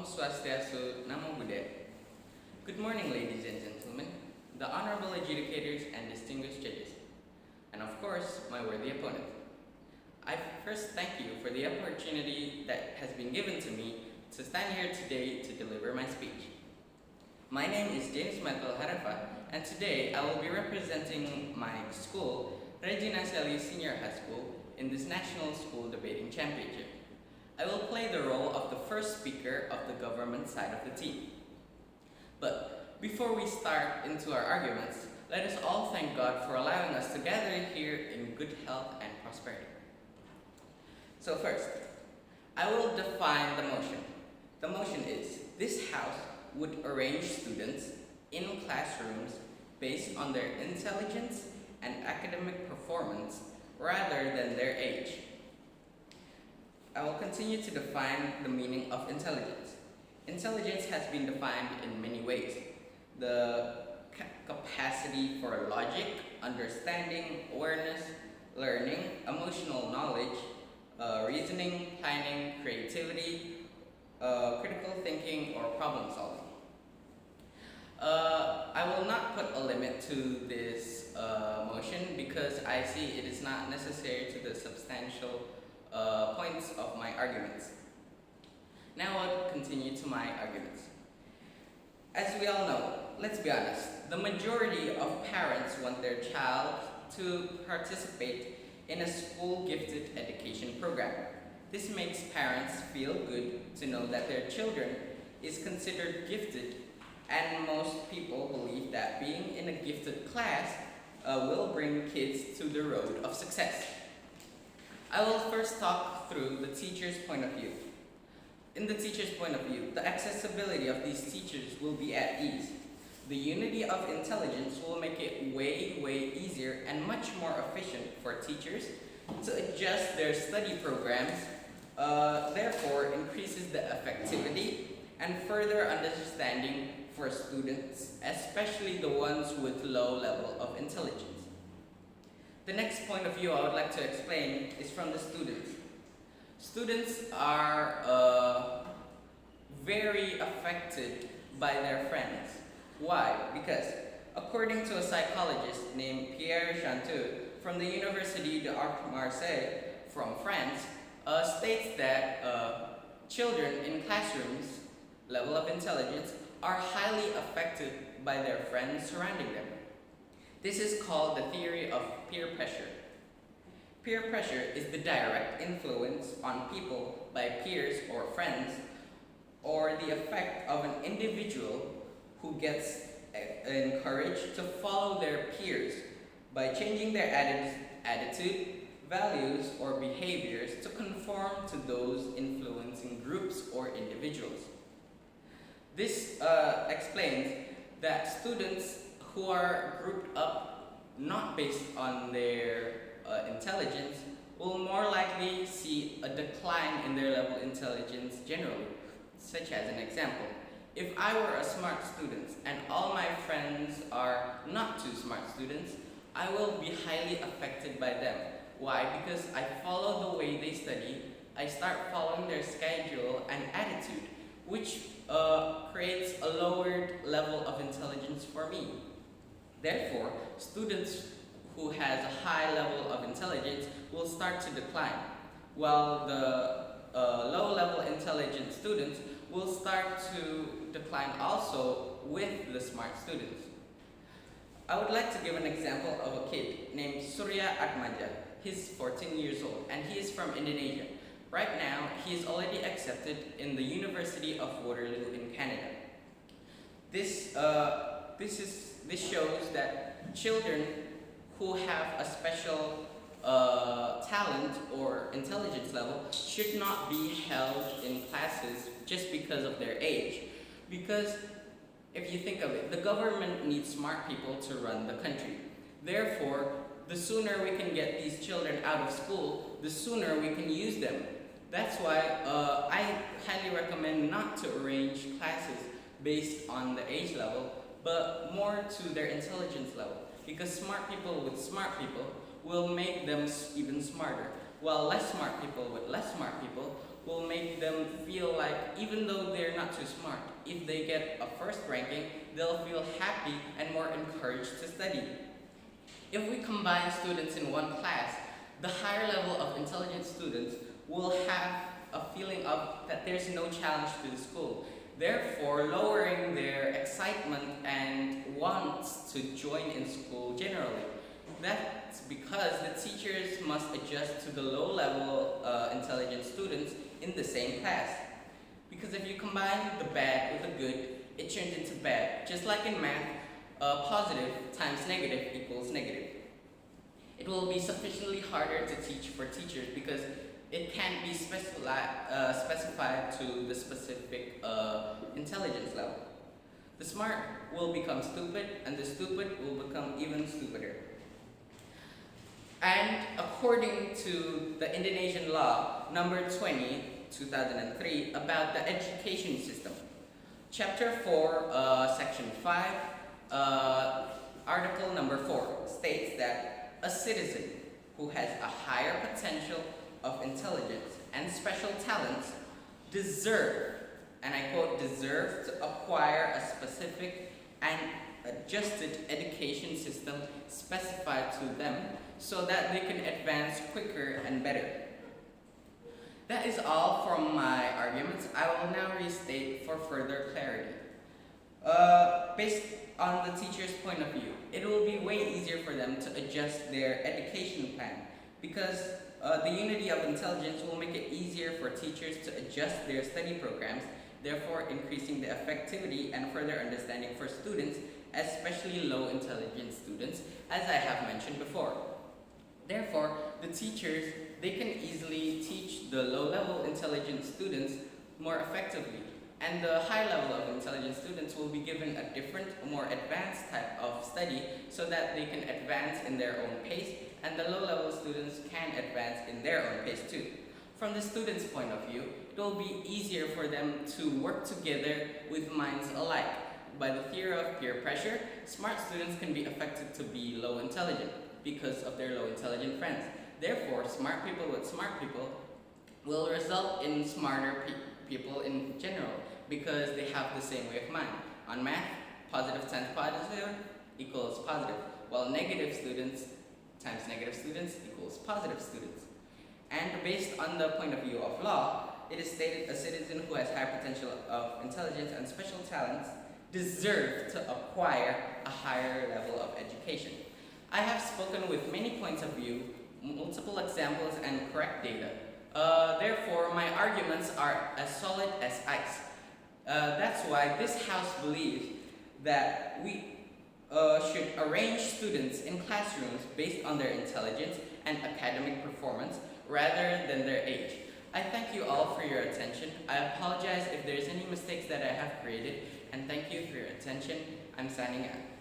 Swastiastu, Namo Buddhaya. Good morning, ladies and gentlemen, the honorable adjudicators and distinguished judges, and of course, my worthy opponent. I first thank you for the opportunity that has been given to me to stand here today to deliver my speech. My name is Harefa, and today I will be representing my school, Regina Caeli Senior High School, in this National School Debating Championship. I will play the role of the first speaker of the government side of the team. But before we start into our arguments, let us all thank God for allowing us to gather here in good health and prosperity. So first, I will define the motion. The motion is, this House would arrange students in classrooms based on their intelligence and academic performance rather than their age. I will continue to define the meaning of intelligence. Intelligence has been defined in many ways. The capacity for logic, understanding, awareness, learning, emotional knowledge, reasoning, planning, creativity, critical thinking, or problem solving. I will not put a limit to this motion because I see it is not necessary to the substantial points of my arguments. Now I'll continue to my arguments. As we all know, let's be honest, the majority of parents want their child to participate in a school gifted education program. This makes parents feel good to know that their children is considered gifted, and most people believe that being in a gifted class will bring kids to the road of success. I will first talk through the teacher's point of view. In the teacher's point of view, the accessibility of these teachers will be at ease. The unity of intelligence will make it way easier and much more efficient for teachers to adjust their study programs, therefore increases the effectivity and further understanding for students, especially the ones with low level of intelligence. The next point of view I would like to explain is from the students. Students are very affected by their friends. Why? Because according to a psychologist named Pierre Chanteau from the Université d'Arts Marseille from France, states that children in classrooms, level of intelligence, are highly affected by their friends surrounding them. This is called the theory of peer pressure. Peer pressure is the direct influence on people by peers or friends, or the effect of an individual who gets encouraged to follow their peers by changing their attitude, values, or behaviors to conform to those influencing groups or individuals. This explains that students who are grouped up not based on their intelligence will more likely see a decline in their level of intelligence generally. Such as an example, if I were a smart student and all my friends are not too smart students, I will be highly affected by them. Why? Because I follow the way they study, I start following their schedule and attitude, which creates a lowered level of intelligence for me. Therefore, students who has a high level of intelligence will start to decline, while the low level intelligent students will start to decline also with the smart students. I would like to give an example of a kid named Surya Atmaja. He's 14 years old and he is from Indonesia. Right now, he is already accepted in the University of Waterloo in Canada. This shows that children who have a special talent or intelligence level should not be held in classes just because of their age. Because if you think of it, the government needs smart people to run the country. Therefore, the sooner we can get these children out of school, the sooner we can use them. That's why I highly recommend not to arrange classes based on the age level, but more to their intelligence level. Because smart people with smart people will make them even smarter. while less smart people with less smart people will make them feel like even though they're not too smart, if they get a first ranking, they'll feel happy and more encouraged to study. If we combine students in one class, the higher level of intelligent students will have a feeling of that there's no challenge to the school, therefore lowering their excitement and wants to join in school generally. That's because the teachers must adjust to the low-level intelligent students in the same class. Because if you combine the bad with the good, it turns into bad. Just like in math, positive times negative equals negative. It will be sufficiently harder to teach for teachers because it can't be specified to the specific intelligence level. The smart will become stupid, and the stupid will become even stupider. And according to the Indonesian law number 20, 2003, about the education system, Chapter 4, Section 5, Article number 4 states that a citizen who has a higher potential of intelligence and special talents deserve, and I quote, deserve to acquire a specific and adjusted education system specified to them so that they can advance quicker and better. That is all from my arguments. I will now restate for further clarity. Based on the teacher's point of view, it will be way easier for them to adjust their education plan because the unity of intelligence will make it easier for teachers to adjust their study programs, therefore increasing the effectivity and further understanding for students, especially low intelligence students, as I have mentioned before. Therefore, the teachers, they can easily teach the low-level intelligent students more effectively, and the high level of intelligent students will be given a different, more advanced type of study so that they can advance in their own pace, and the low-level students can advance in their own pace too. From the student's point of view, it will be easier for them to work together with minds alike. By the theory of peer pressure, smart students can be affected to be low intelligent because of their low intelligent friends. Therefore, smart people with smart people will result in smarter people in general because they have the same way of mind. On math, positive times positive equals positive, while negative students times negative students equals positive students. And based on the point of view of law, it is stated a citizen who has high potential of intelligence and special talents deserve to acquire a higher level of education. I have spoken with many points of view, multiple examples, and correct data. Therefore, my arguments are as solid as ice. That's why this house believes that we should arrange students in classrooms based on their intelligence and academic performance rather than their age. I thank you all for your attention. I apologize if there's any mistakes that I have created, and thank you for your attention. I'm signing out.